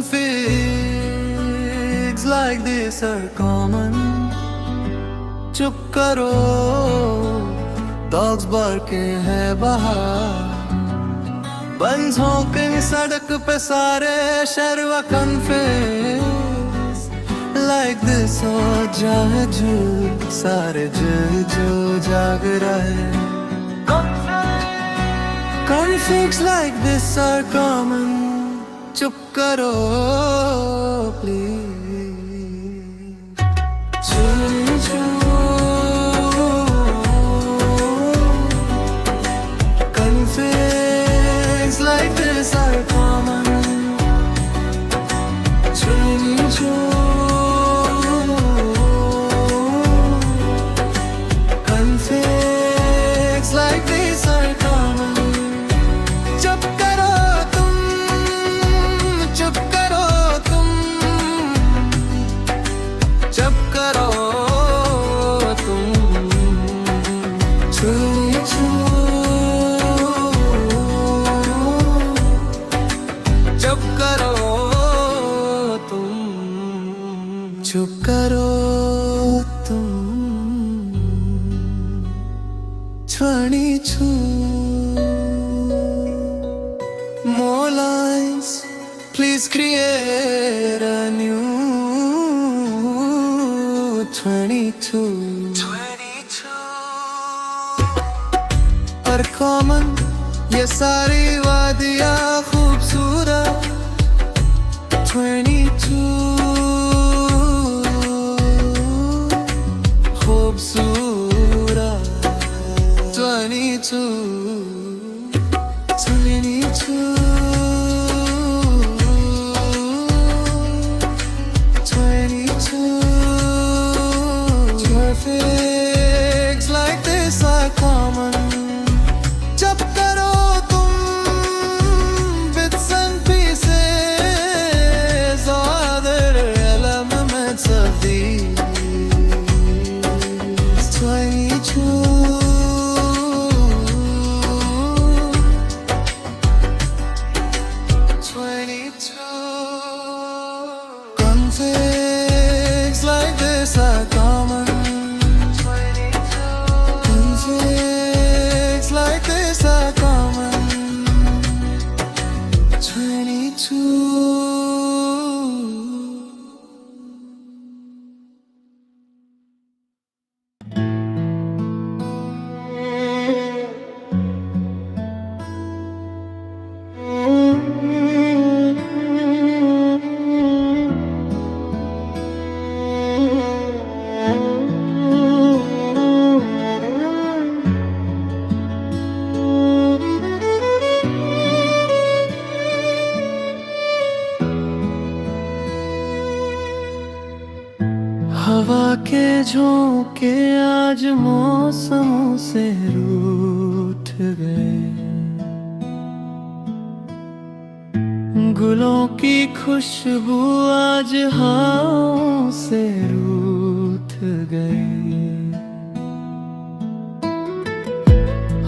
Configs like this are common. चुप करो, dogs barking है बाहर. बंस honking सड़क पे सारे शर्वा. Configs like this हो जाए जो सारे जो जाग रहे. Configs like this are common. चुप करो please. Configs like this are common. Configs like this are common. चुप करो तुम, चुप करो तुम, चुप करो तुम. चुप करो तुम, चुप करो तुम. 22 more lines, please create a new 22. और कॉमन ये सारी वादियाँ खूबसूरत. 22 खूबसूरत. 22 Configs like this are common. चुप करो तुम, bits and pieces are the elements of these. 22 Configs like this are common. Configs like this are common. 22 हवा के झोंके आज मौसमों से रूठ गए. गुलों की खुशबू आज हवाओं से रूठ गई.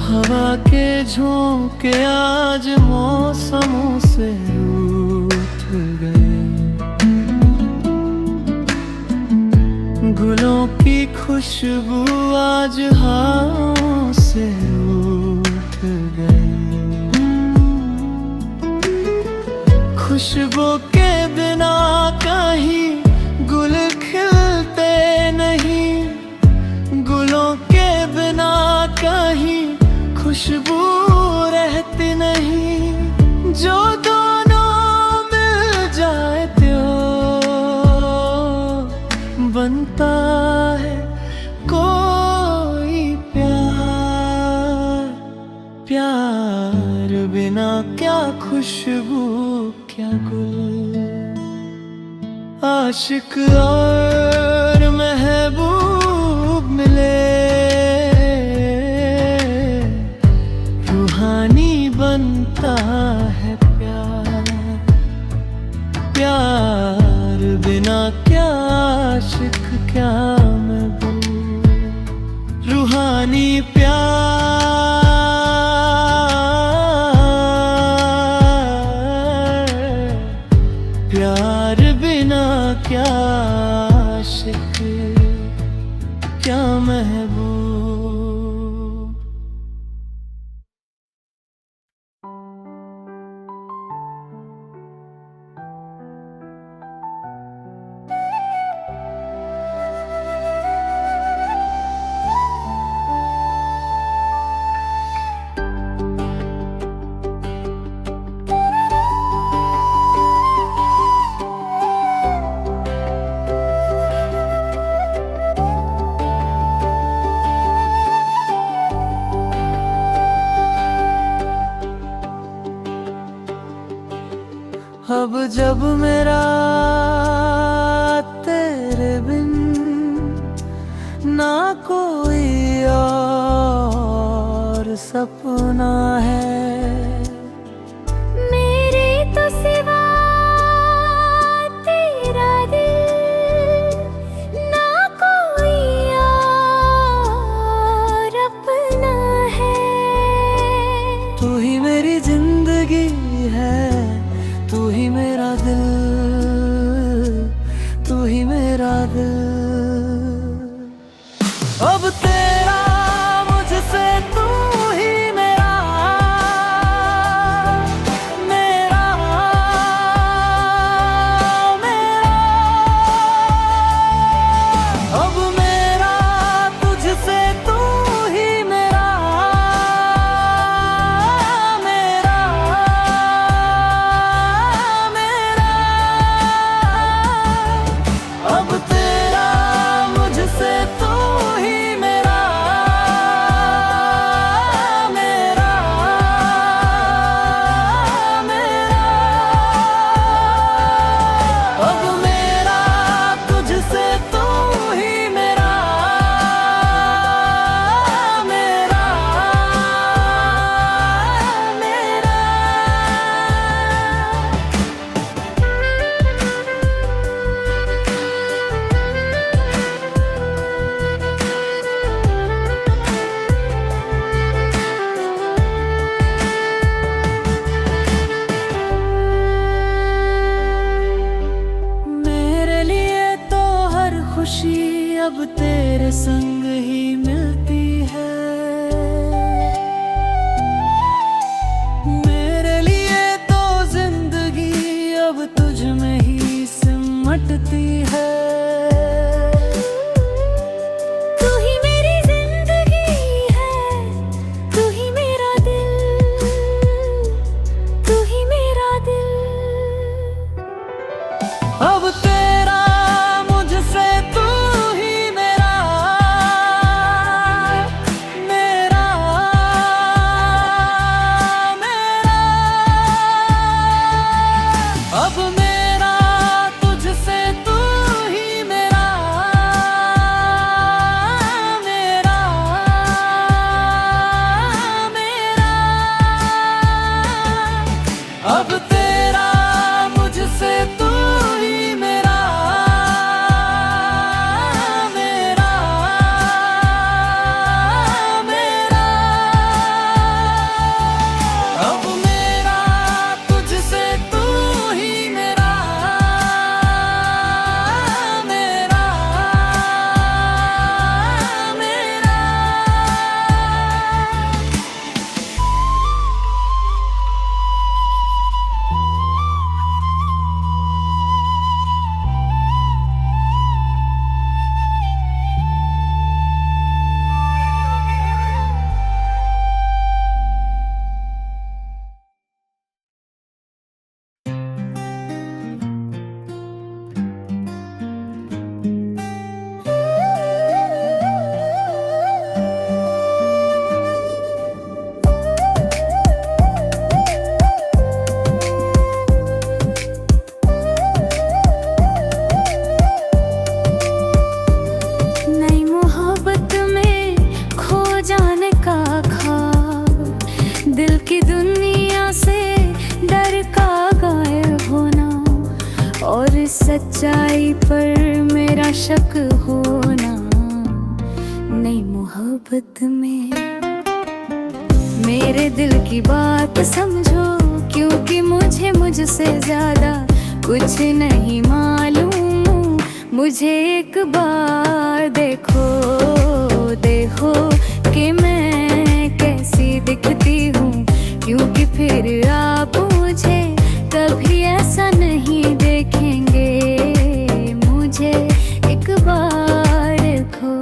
हवा के झोंके आज मौसमों से रूठ गए. गुलों की खुशबू आज हवाओं से रूठ गई. खुशबू के बिना कहीं गुल खिलते नहीं. गुलों के बिना कहीं खुशबू रहती नहीं. जो दोनों मिल जाए तो बनता है कोई प्यार. प्यार बिना क्या खुशबू क्या गुल. आशिक और महबूब मिले, रूहानी बनता है प्यार. प्यार बिना क्या आशिक क्या महबूब. रूहानी प्यार अब जब मेरा तेरे बिन ना कोई और सपना है, मेरे तो सिवा तेरा दिल ना कोई और अपना है। तू ही मेरी जिंदगी है, तू ही मेरा दिल, तू ही मेरा दिल। अब तेरा मुझसे तू ही मेरा, मेरा मेरा। अब मेरा तुझसे तू ही मेरा, मेरा मेरा। अब तेरा मुझसे तू ही मेरा, मेरा मेरा। अब मेरा तुझसे तू ही मेरा, मेरा मेरा। मेरे लिए तो हर खुशी अब तेरे संग ही मिलती है, मेरे लिए तो जिंदगी अब तुझ में ही सिमटती है। तू ही मेरी जिंदगी है, तू ही मेरा दिल, तू ही मेरा दिल। अब तेरा मुझसे तू ही मेरा, मेरा मेरा। अब मेरा तुझसे तू ही मेरा, मेरा मेरा। अब तेरा मुझसे तू ही मेरा, मेरा मेरा। अब मेरा तुझसे तू ही मेरा, मेरा मेरा। नई मोहब्बत में खो जाने का ख्वाब, दिल की दुनिया से डर का गायब होना, और सच्चाई पर मेरा शक होना। नई मोहब्बत में मेरे दिल की बात समझो, क्योंकि मुझे मुझसे ज्यादा कुछ नहीं मालूम। मुझे एक बार देखो, देखो कि मैं कैसी दिखती हूँ, क्योंकि फिर आप मुझे कभी ऐसा नहीं देखेंगे। मुझे एक बार देखो।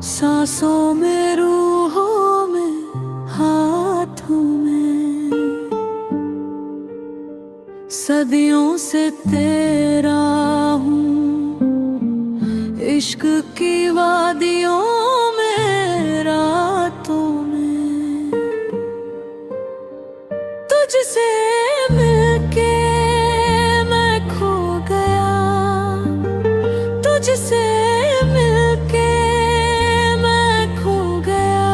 सांसों में, रूहों में, हाथों में। सदियों से तेरा हूँ, इश्क की वादियों में, रातों में। तुझसे मिलके मैं खो गया, तुझसे मिलके मैं खो गया।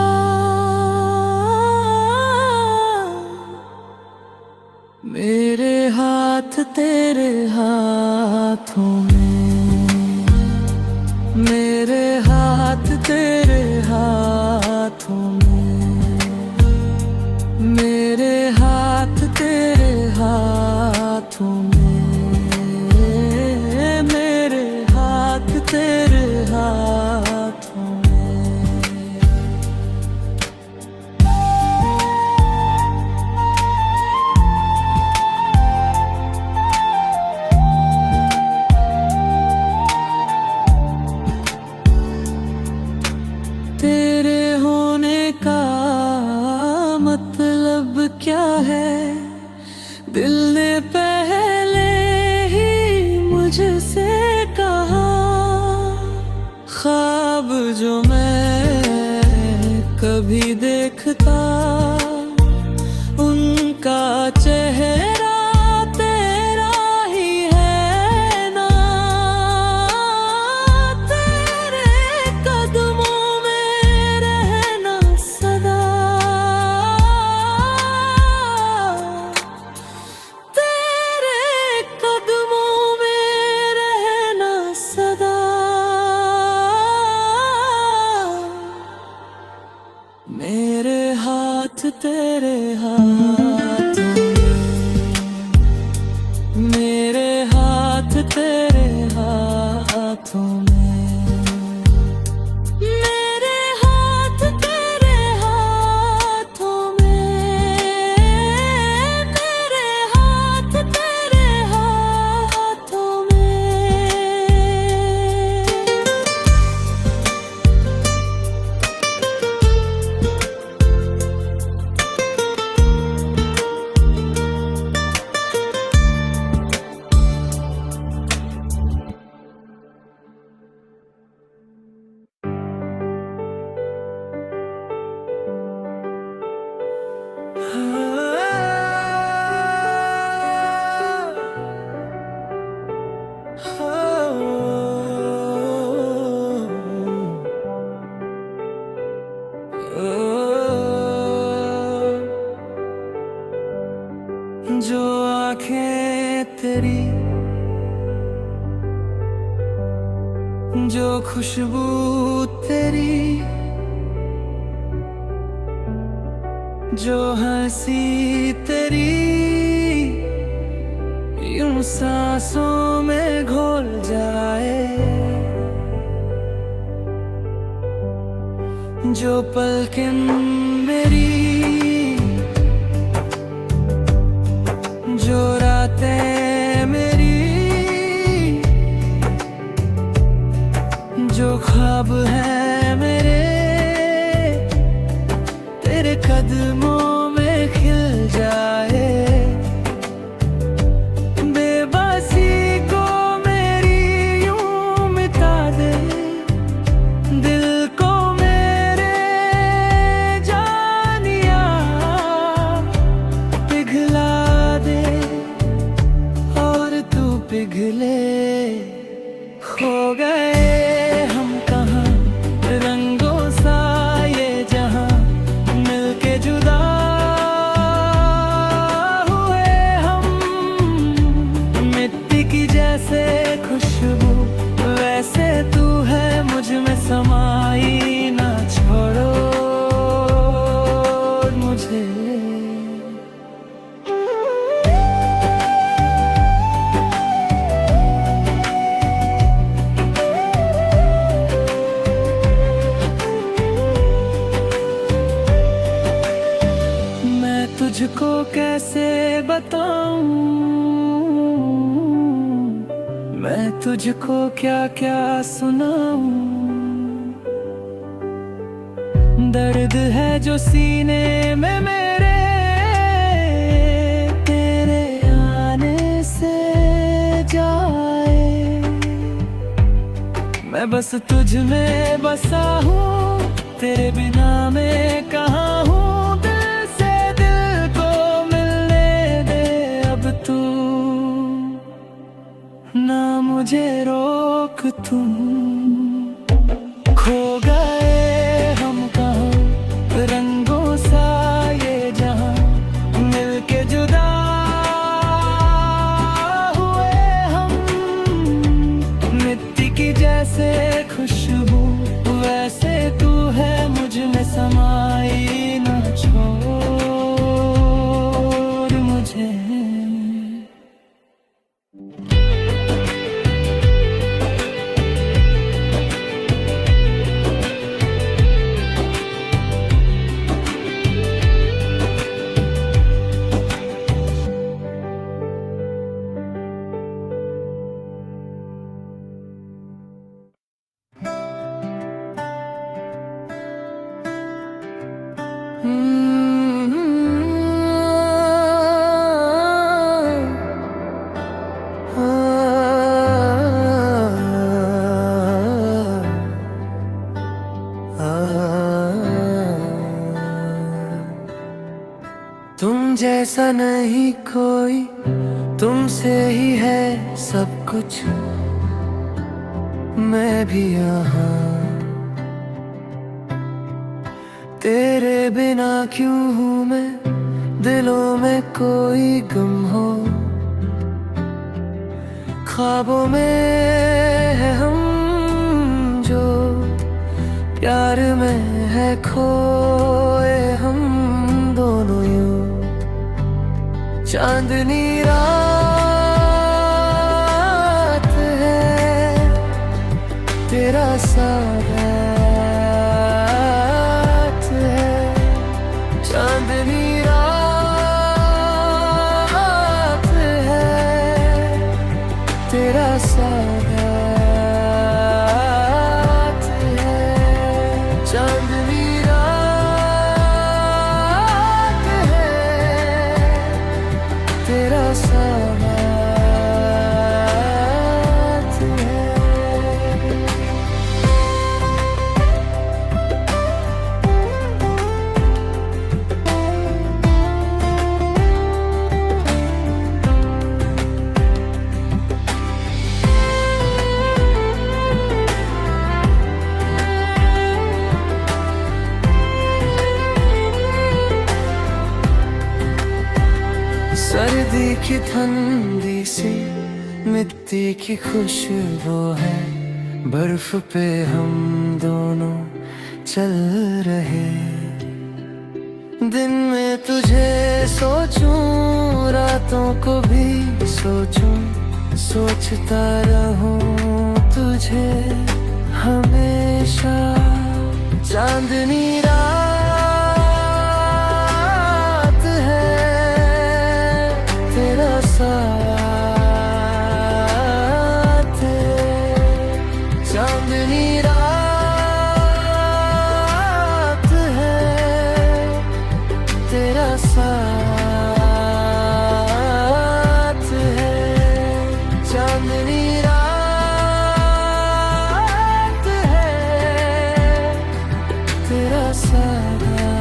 मेरे हाथ तेरे हाथों में, मेरे हाथ तेरे हाथों में, मेरे हाथ तेरे हाथों में, मेरे हाथ तेरे हाथों में। तेरे होने का मतलब क्या है, दिल ने पहले ही मुझसे कहा। ख्वाब जो मैं कभी देखता, उनका चेहरा तेरा ही है ना। तेरे कदमों में रहना सदा, तेरे कदमों में रहना सदा। मेरे हाथ तेरे हाथों में, मेरे हाथ तेरे हाथों में, मेरे हाथ तेरे हाथों में, मेरे हाथ तेरे हाथों में। जो आंखें तेरी, जो खुशबू तेरी, जो हंसी तेरी, यूं सांसों में घोल जाए। जो पलकें मेरी, जो रातें मेरी, जो ख्वाब है मेरे, तेरे कदमों में खिल जाए। बेबसी को मेरी यूं मिटा दे, दिल को मेरे जानिया पिघला दे। और तू पिघले, खो गए हम कहाँ, रंगों सा ये जहां, मिलके जुदा हुए हम। मिट्टी की जैसे खुशबू, वैसे तू है मुझ में समाई, ना छोड़ो मुझे। तुझको क्या क्या सुनाऊं, दर्द है जो सीने में मेरे, तेरे आने से जाए। मैं बस तुझ में बसा हूँ, तेरे बिना मैं कहाँ हूँ। दिल से दिल को मिलने दे अब तू, ना मुझे रोक तुम। खो गए हम कहाँ रंगों सा ये जहाँ, मिलके जुदा हुए हम। मिट्टी की जैसे खुशबू वैसे तू है मुझ में समाई, ना छोड़ मुझे। तुम जैसा नहीं कोई, तुमसे ही है सब कुछ। मैं भी यहाँ तेरे बिना क्यों हूँ मैं, दिलों में कोई गम हो। ख्वाबों में है हम जो, प्यार में है खोए हम दोनों यूं। चांदनी रात है, तेरा साथ है। चांदनी रात है, तेरा साथ है। चांदनी रात है, तेरा साथ है। सर्दी की ठंडी सी मिट्टी की खुशबू है, बर्फ पे हम दोनों चल रहे। दिन में तुझे सोचूं, रातों को भी सोचूं, सोचता रहूं तुझे हमेशा। चांदनी रात है, तेरा साथ है। चांदनी रात है, तेरा साथ है। चांदनी रात है, तेरा साथ है।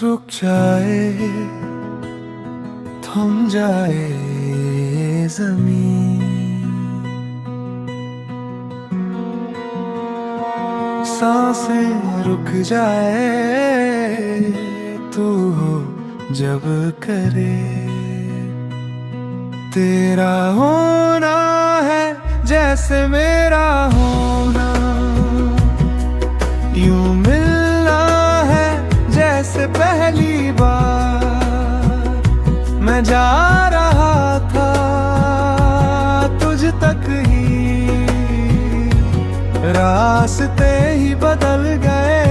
रुक जाए, थम जाए जमीन, सांसें रुक जाए, तू हो जब करे। तेरा होना है जैसे मेरा होना, यूं मिलना है जैसे पहली बार। मैं जा रहा था तुझ तक ही, रास्ते ही बदल गए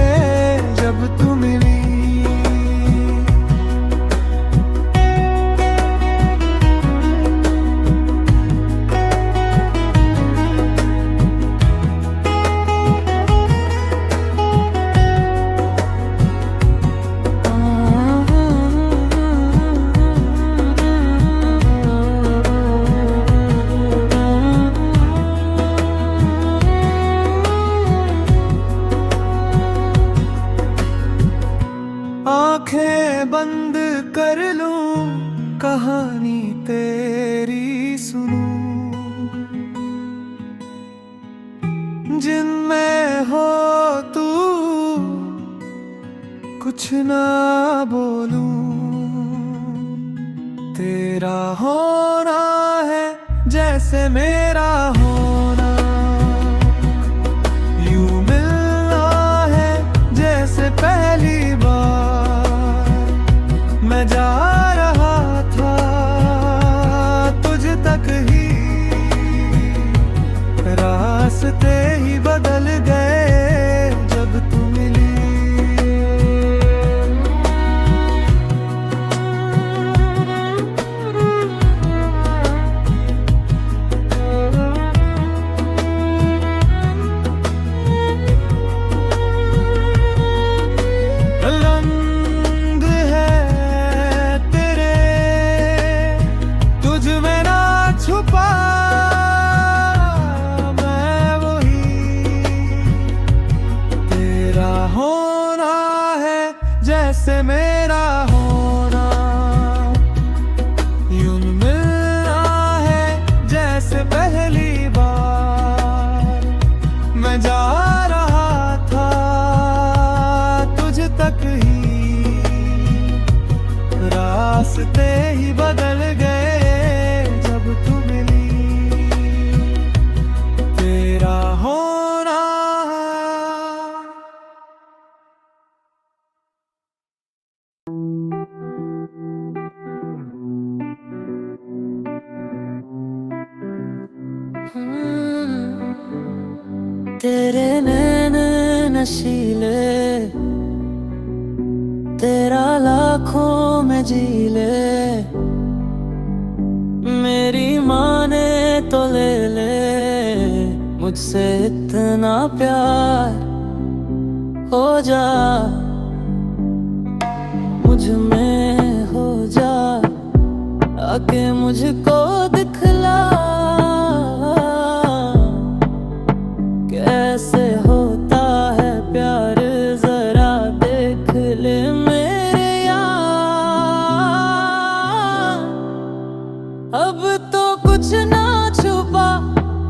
जब तू मिली। आंखें बंद कर लूं, कहानी तेरी सुनूं, जिनमें हो तू कुछ ना बोलूं। तेरा होना है जैसे मेरा होना, यूं मिलना है जैसे पहली बार। मैं जा रहा था तुझ तक ही, रास्ते ही बदल गए जब तू मिली। रंग है तेरे तुझ में ना छुपा, मैं वही। तेरा होना है जैसे मेरा होना, यूं मिलना है जैसे पहली बार। मैं जा रहा था तुझ तक ही, रास्ते ही बदल गए जब तू मिली। तेरा होना तेरे नैन नशीले, तेरा लाखों में जी ले। मेरी माने तो ले ले, मुझसे इतना प्यार हो जा। मुझ में हो जा, आके मुझको दिखला, कैसे होता है प्यार जरा देख ले मेरे यार। अब तो कुछ ना छुपा,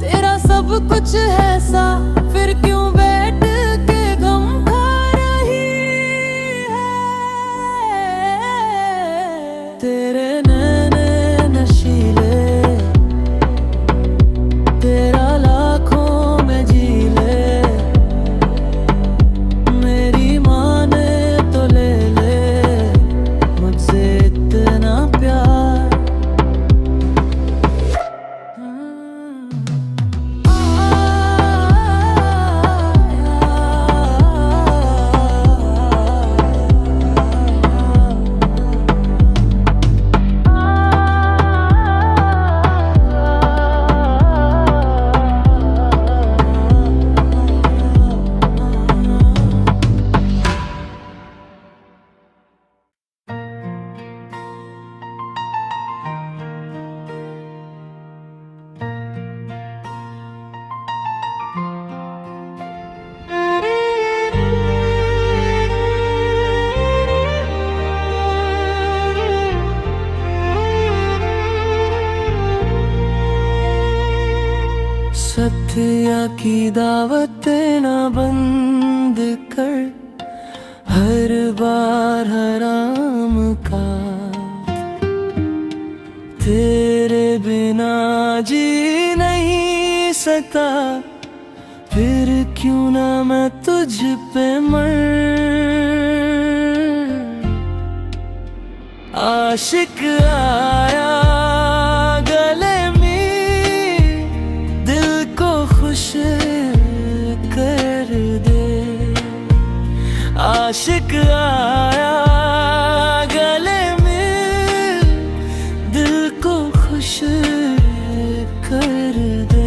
तेरा सब कुछ है सा, फिर क्यों बैठ के गम खा रही है। तेरे नैने नशीले, तेरा लाखों में जी ले। मेरी माने तो ले ले, मुझसे इतना प्यार। सत्या की दावत देना बंद कर, हर बार हराम का। तेरे बिना जी नहीं सकता, फिर क्यों ना मैं तुझ पे मर। आशिक आया गले में, दिल को खुश कर दे। आशिक आया गले में, दिल को खुश कर दे।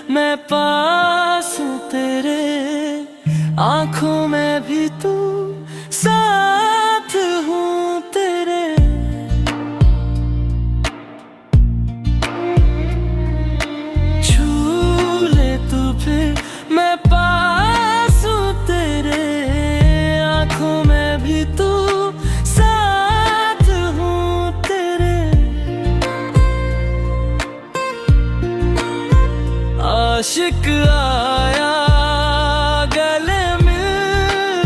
मैं पास हूँ तेरे, आँखों में भी तू, साथ हूँ तेरे। छू ले तू फिर, मैं पास हूँ तेरे, आँखों में भी तू, साथ हूँ तेरे। आशिक आया गले में,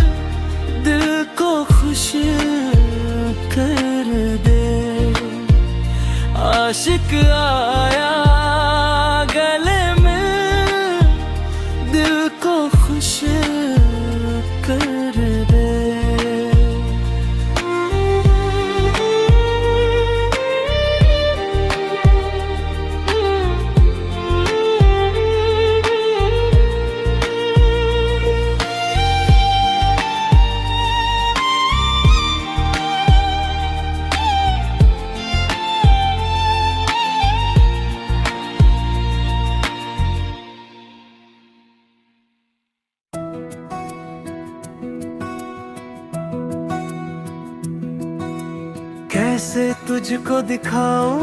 दिल को खुश कर दे। आशिक आया गले में, दिल को खुश कर दे। कैसे तुझको दिखाऊं,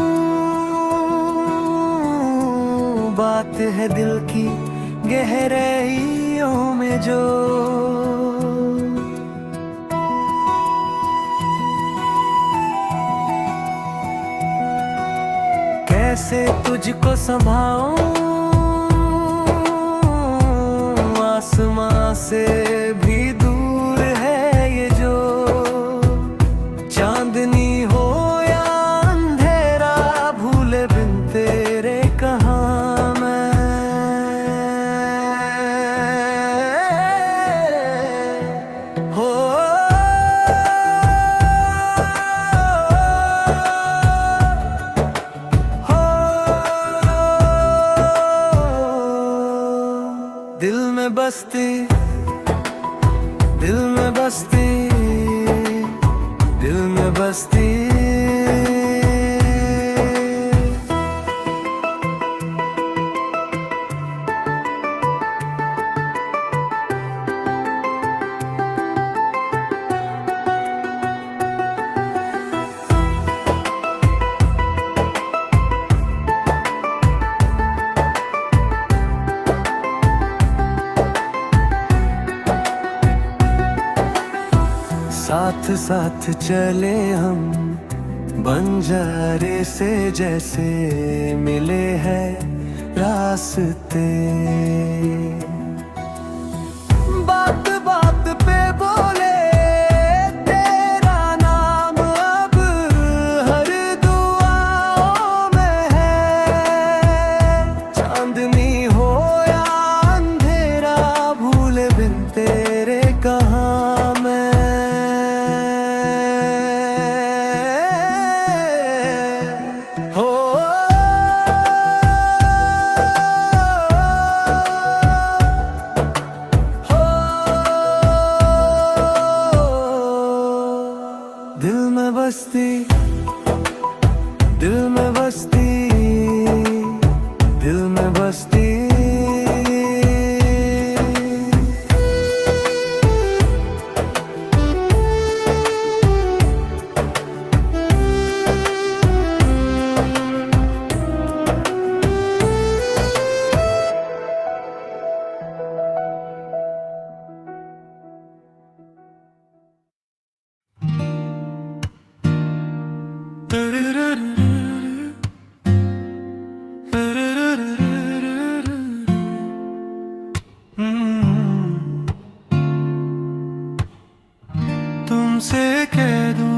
बात है दिल की गहराइयों में जो। कैसे तुझको संभालूं, आसमां से भी दूर है ये जो। चांदनी हो या अंधेरा, भूले बिन तेरे कहाँ मैं। हो दिल में बसती, दिल में बसती, दिल में बसती। साथ साथ चले हम बंजारे से, जैसे मिले हैं रास्ते। बात बात पे बोले तेरा नाम, अब हर दुआओं में है। चांदनी हो या अंधेरा, भूले बिन तेरे कहाँ मैं। तुमसे कह दूं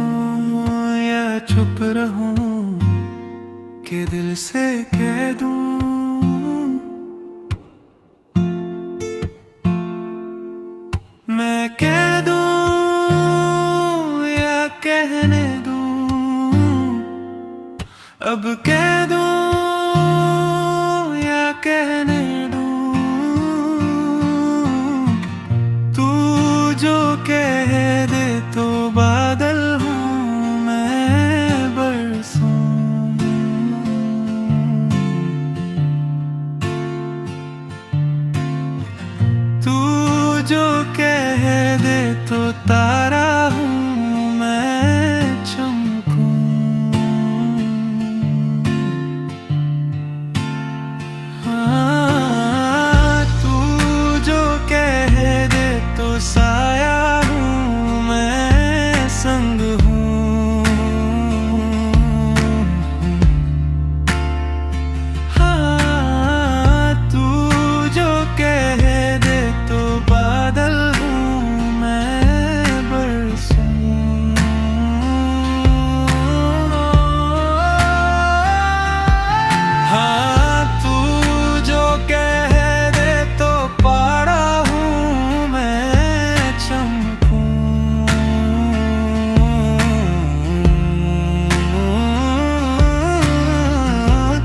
या चुप रहूं कि दिल से कह दूं, मैं कह दूं या कहने दूं, अब कह दूं या कहने दूं, तू जो कह दे तो बादल हूँ मैं बरसूं, तू जो कह दे तो तारा हूँ मैं चमकूं। हाँ, तू जो कह दे तो साया हूँ मैं संग हूँ। हाँ, तू जो कह दे तो बादल हूँ मैं बरसूं। हाँ, तू जो कह दे तो पारा हूँ मैं चमकूं।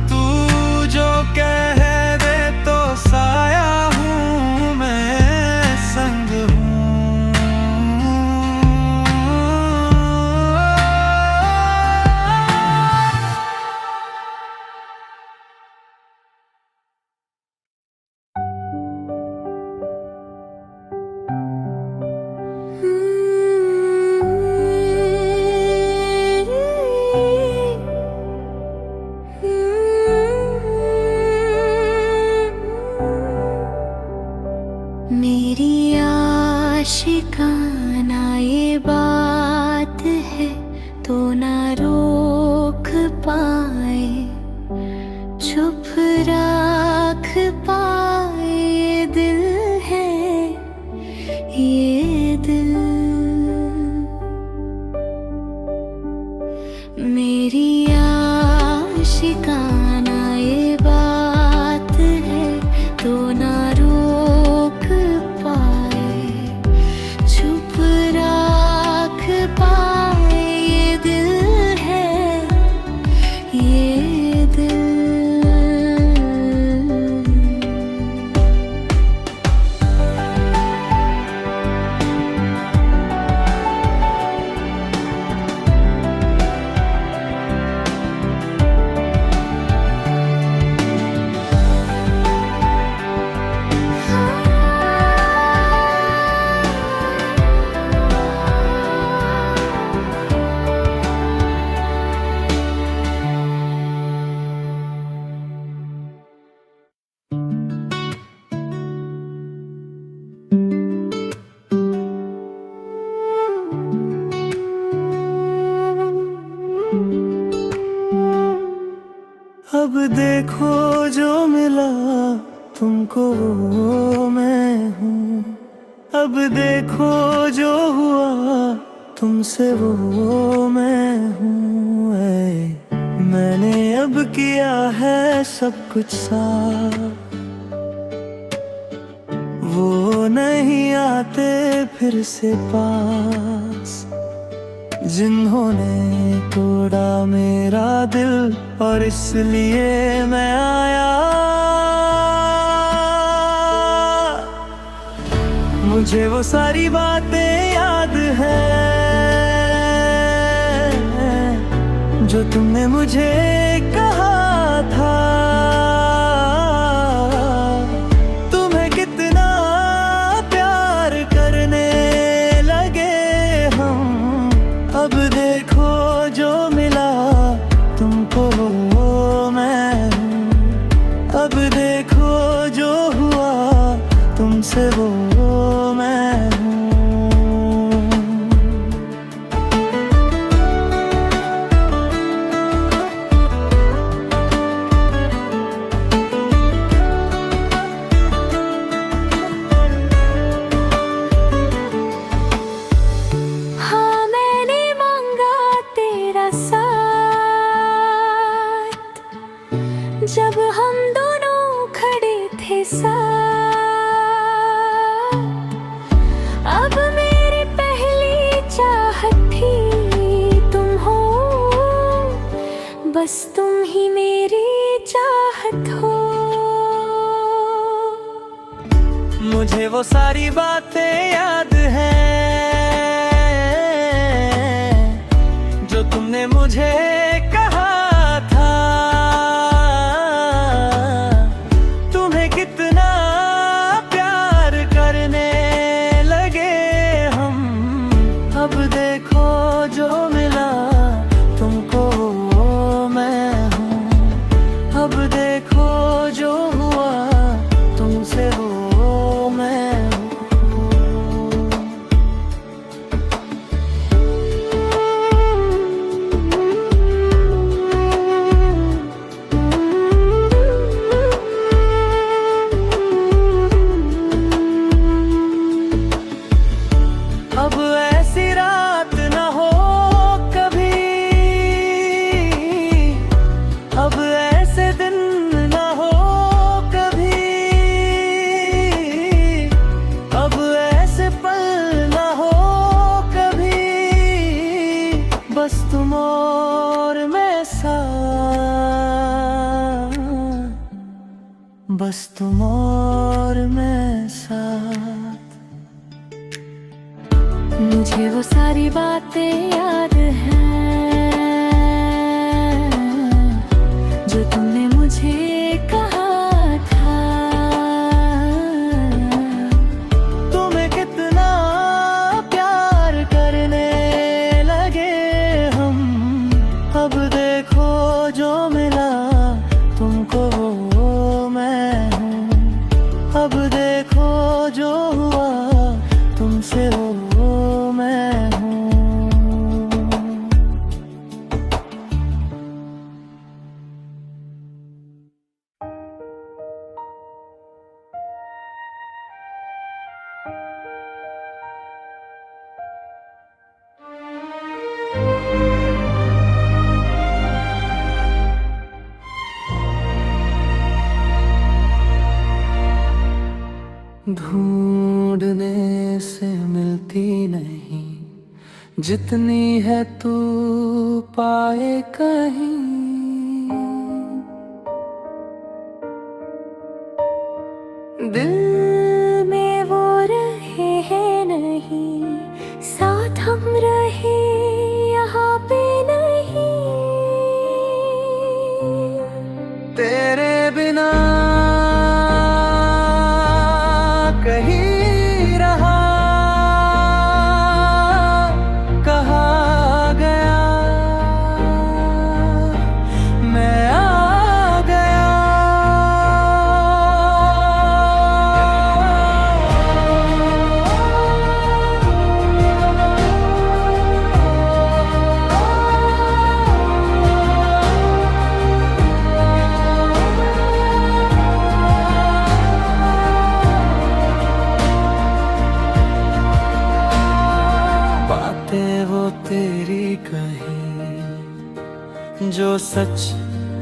तू जो कह दे तो साया हूँ मैं संग हूँ। मेरी आशिकाना ये बात है तो ना रोक पाए, चुप रख पाए ये दिल है, ये दिल। मेरी आशिकाना ये बात है तो ना रोक पाए, चुप रख पाए ये दिल है, ये दिल। अब देखो जो मिला तुमको वो मैं हूँ, अब देखो जो हुआ तुमसे वो मैं हूँ। मैंने अब किया है सब कुछ साफ, वो नहीं आते फिर से पास, जिन्होंने तोड़ा मेरा दिल और इसलिए मैं आया। मुझे वो सारी बातें याद हैं जो तुमने मुझे कहा था, तुम्हें कितना प्यार करने लगे हम। अब देखो जो मिला तुमको वो मैं हूँ, अब देखो जो हुआ तुमसे वो मैं हूँ। बस तुम ही मेरी चाहत हो। मुझे वो सारी बातें याद हैं जो तुमने मुझे कहा था। तुम्हें कितना प्यार करने लगे हम, अब देखो जो मिला तुमको वो मैं हूँ। अब देखो जो हुआ तुमसे वो मैं हूँ। अब ऐसी रात न हो कभी, अब ऐसे दिन न हो कभी, अब ऐसे पल न हो कभी। बस तुम और मैं साथ, बस तुम और मैं साथ। मुझे वो सारी बातें याद हैं जो तुमने मुझे कहा था। तुम्हें कितना प्यार करने लगे हम, अब देखो जो मिला तुमको वो मैं हूँ। अब देखो जो हुआ तुमसे वो मैं हूँ। ढूंढने से मिलती नहीं जितनी है तू पाए कहीं। दिल में वो रहे हैं नहीं, साथ हम रहे यहाँ पे नहीं। तेरे बिना कहीं रहा कहा गया, मैं आ गया। बातें वो तेरी कहीं जो सच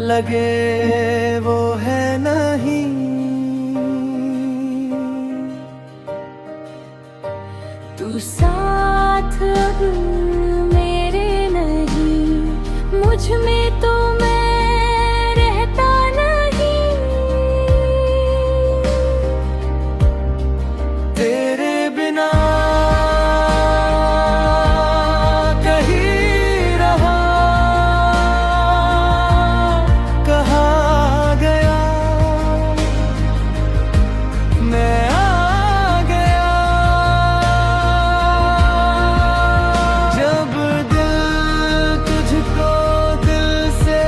लगे वो है नहीं। तू साथ अब मेरे नहीं, मुझ में तो मैं रहता नहीं। तेरे बिना कहीं रहा कहा गया, मैं आ गया। जब दिल तुझको दिल से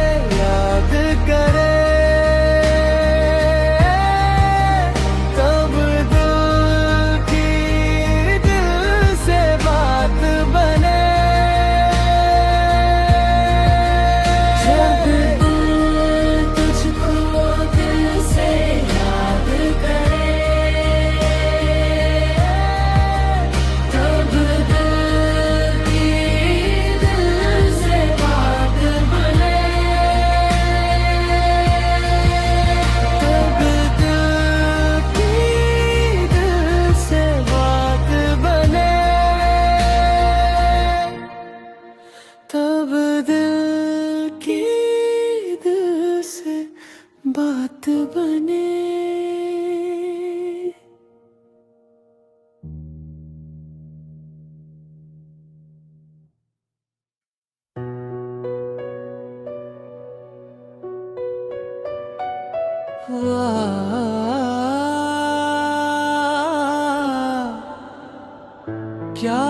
क्या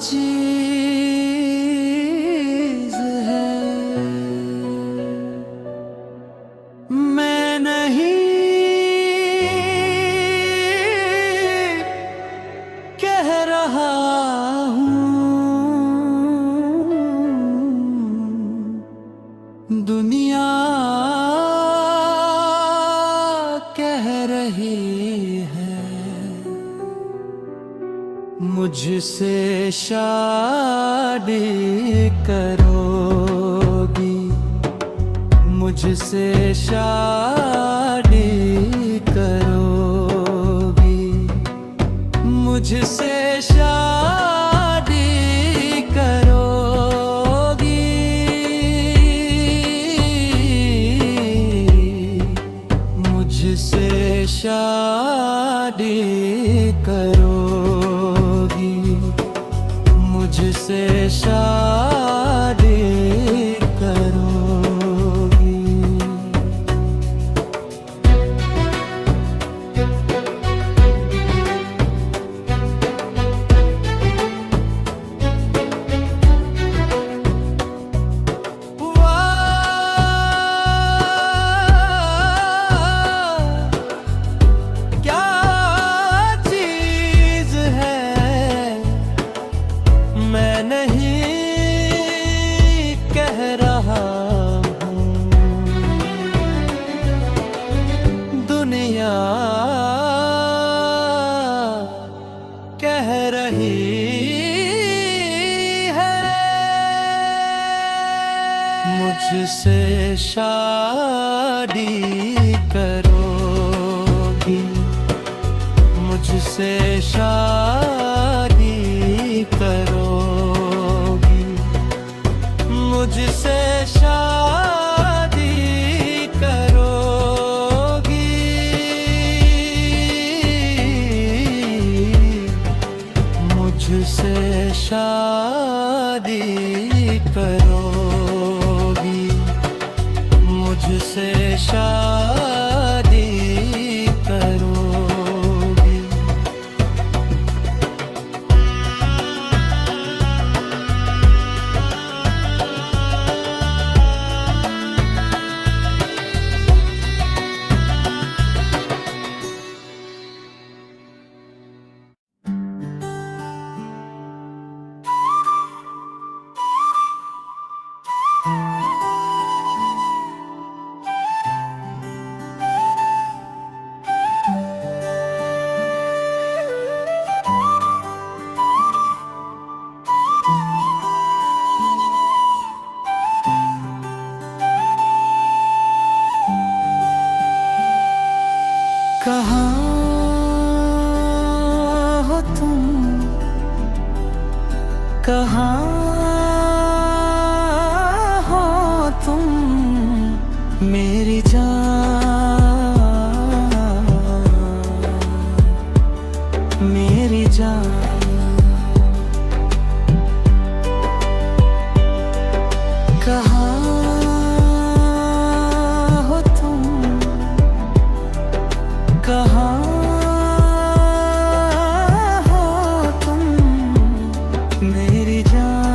चीज है मैं नहीं कह रहा हूँ, दुनिया कह रही है मुझसे शादी करोगी, मुझसे शादी करोगी, मुझसे शादी करोगी, मुझसे शादी करोगी, मुझसे शादी करोगी। क्या चीज है मैं नहीं कह रहा हूँ, दुनिया कह रही है मुझसे शादी करोगी, मुझसे शादी करोगी, मुझसे शादी करोगी, मुझसे शादी करोगी, मुझसे शादी करोगी। कहाँ हो तुम, कहाँ हो तुम मेरी जान, मेरी जान। कहाँ हो तुम, कहाँ हो तुम मेरी जान।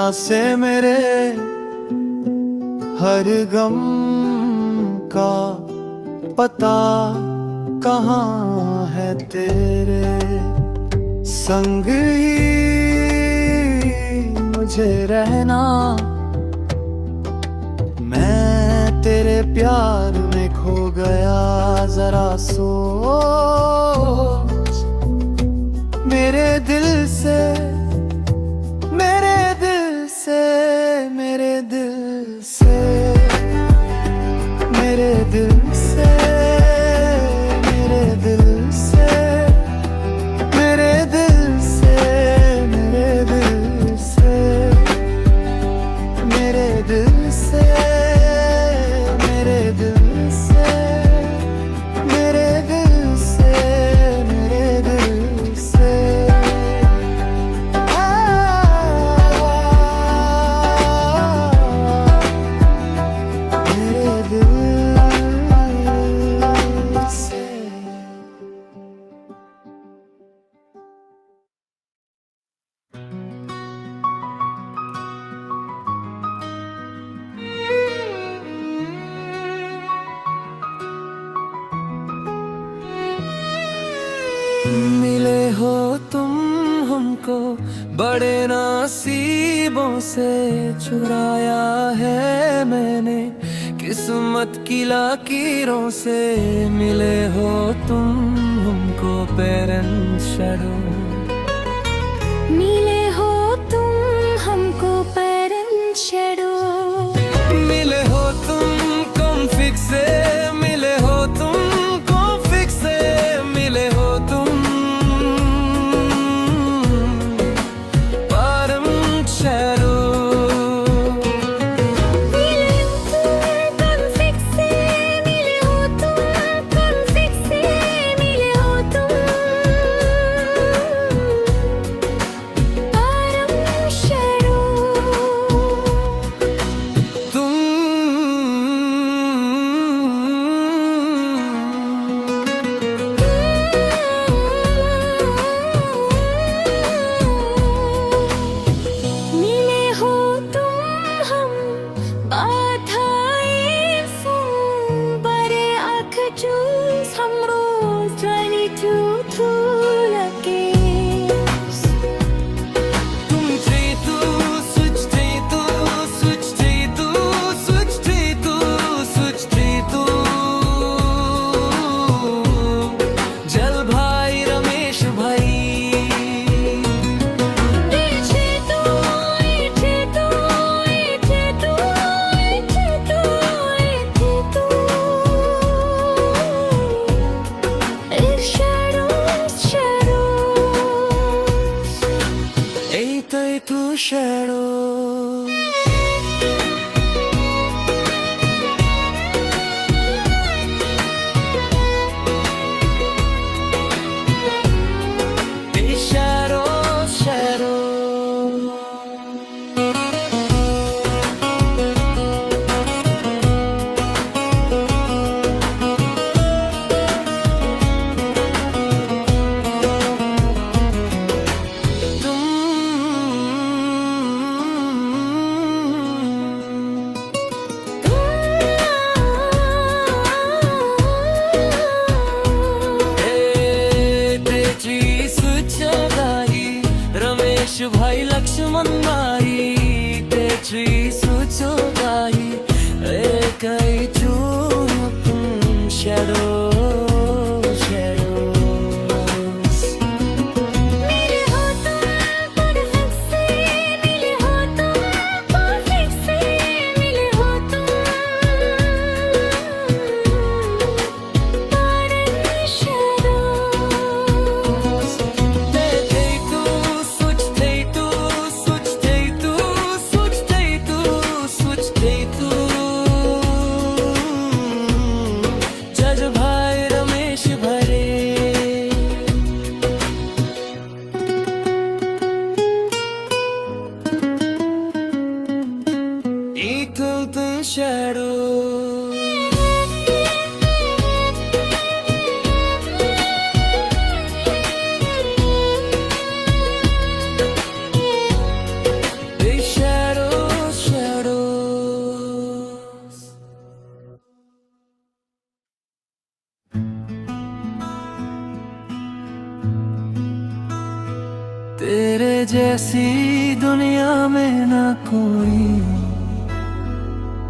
दुनिया से मेरे हर गम का पता कहाँ है तेरे संग ही मुझे रहना। मैं तेरे प्यार में खो गया, जरा सोच मेरे दिल से, मेरे दिल से, मेरे दिल से, मेरे दिल से, मेरे दिल से, मेरे दिल से, मेरे दिल से, मेरे दिल से, मेरे दिल से, मेरे दिल से, मेरे दिल से। मेरे दिल से। मिले हो तुम हमको बड़े नसीबों से, चुराया है मैंने किस्मत की लकीरों से। मिले हो तुम हमको पेरेंट्स शैडो, मिले हो तुम हमको पेरेंट शैडो, मिले हो तुम कॉन्फिग से, मिले हो तुम कॉन्फिग से, मिले हो तुम परम शैडो। मिले हो तुम कॉन्फिग से, मिले हो तुम कॉन्फिग से, मिले हो तुम परम शैडो। मिले हो तुम हम बाधाए फूं, बड़े आँख चूस हम रोज 22 through लगे। तुम थी तू सुच थी तू सुच थी तू सुच थी तू सुच थी तू, जल भाई रमेश भाई। इठे तू, इठे तू, इठे तू, इठे तू, इठे तू। It's shadows, shadows. Eita e tu shadow. Shadow, shadow. Ramesh भाई लक्ष्मण भाई तेरी सोचो भाई कई तुम शैडो शैडो। मिले हो तुम परफेक्ट से, मिले हो तुम परफेक्ट से, मिले हो तुम परम शैडोज। जज भाई रमेश भरे तुम शैडो। shadow. जैसी दुनिया में ना कोई,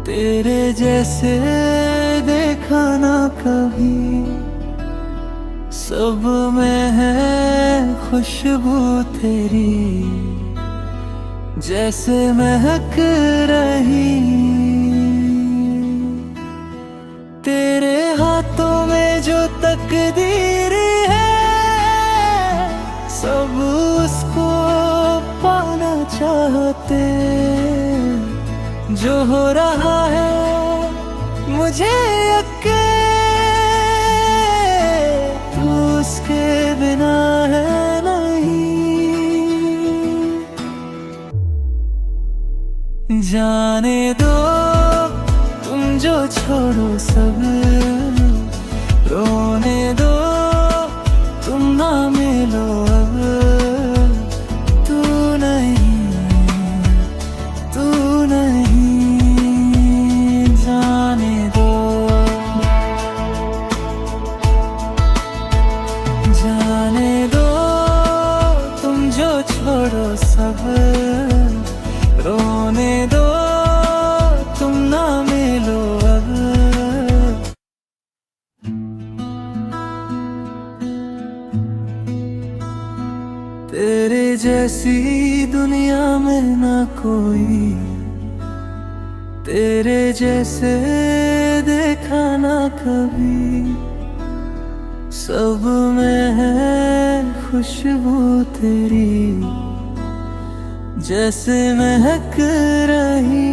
तेरे जैसे देखा ना कभी। सब में है खुशबू तेरी, जैसे महक रही। तेरे हाथों में जो तकदीर है, सब उसको पाना चाहते। जो हो रहा है मुझे यकीन, तू उसके बिना है नहीं। जाने दो तुम जो छोड़ो सब, रोने दो तुम ना मिलो अब। तू नहीं, तू नहीं, जाने दो, जाने दो तुम जो छोड़ो सब, रोने दो तुम ना मिलो अब। तेरे जैसी दुनिया में ना कोई, तेरे जैसे देखा ना कभी। सब में है खुशबू तेरी, जैसे महक रही।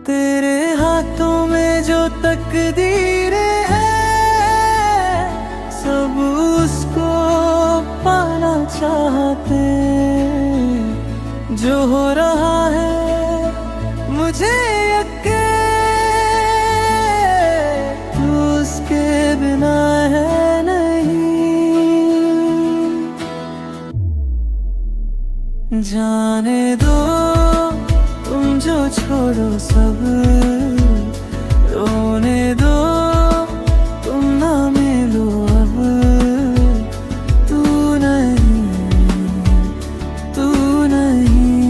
तेरे हाथों में जो तकदीर है, सब उसको पाना चाहते। जो हो रहा है मुझे यकीन, तू उसके बिना है नहीं। जाने दो तुम जो छोड़ो सब, रोने दो तुम ना मिलो अब। तू नहीं, तू नहीं,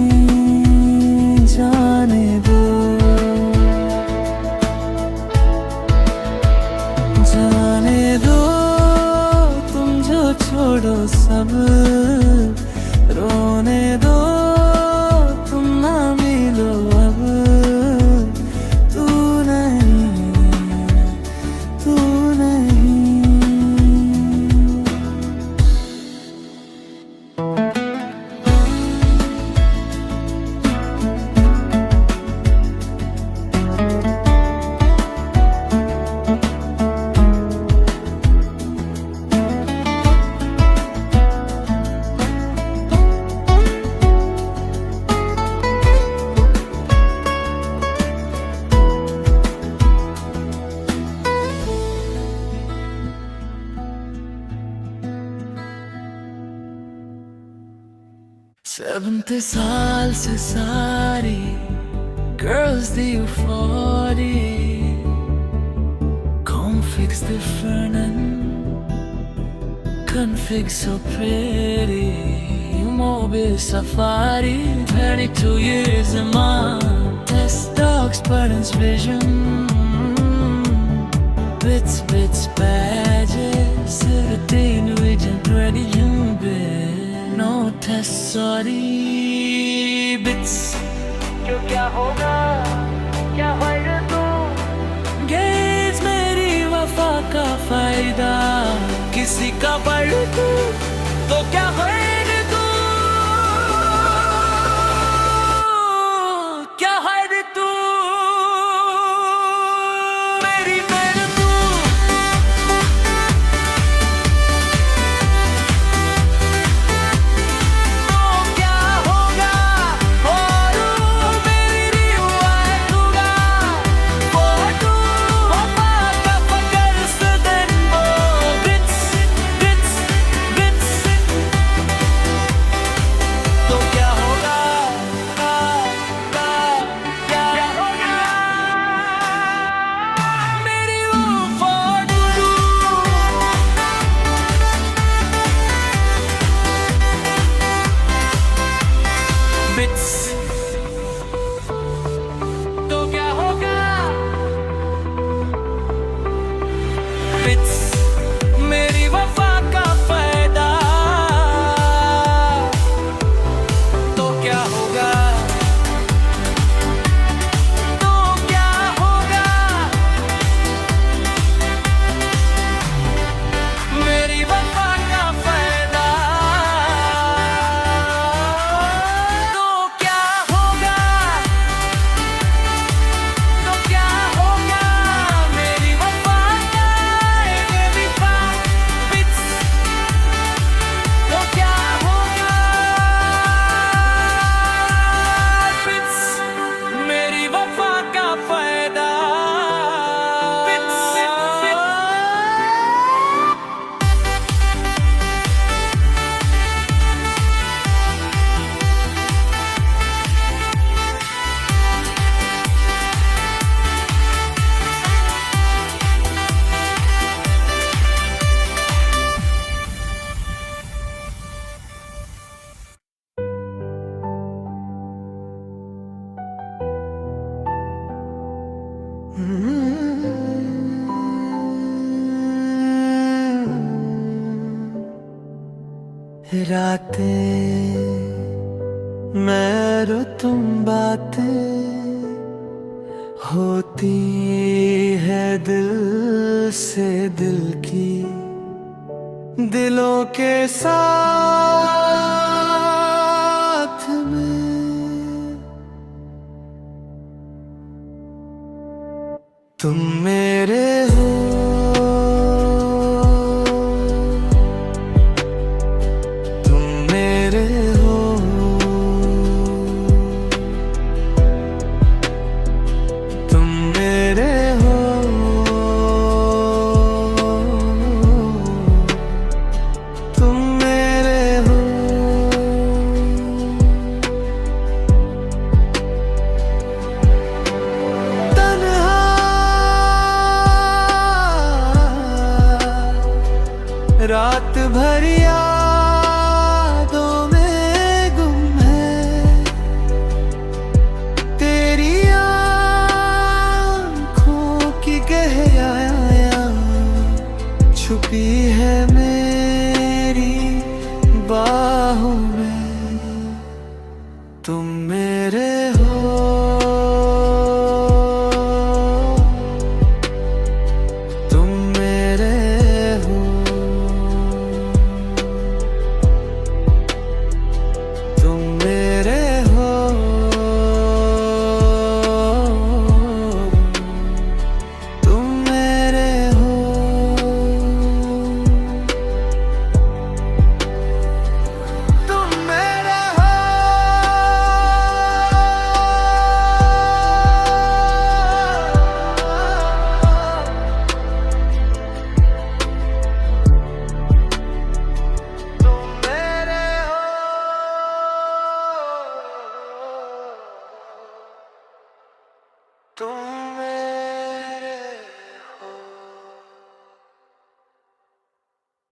जाने दो, जाने दो तुम जो छोड़ो सब, रोने दो तुम ना मिलो अब। तू नहीं, तू नहीं। सेवंथ साल से सारी girls the U40 configs different and configs so pretty. Mobile safari, 22 years in mine. Test dogs, Spartan's vision. Bits, badges. 17 region, ready, you bit. No test, sorry, bits. क्यों क्या होगा, क्या होगा तू? गेज मेरी वफा का फायदा, किसी का बढ़ तू तो क्या होगा तू? क्या होगा तू? मेरी बहन तू। रातें मैं और तुम बातें होती है दिल से दिल की, दिलों के साथ में। तुम मेरे हो, तुम मेरे हो, तुम मेरे हो, तुम मेरे हो। तन्हा रात भर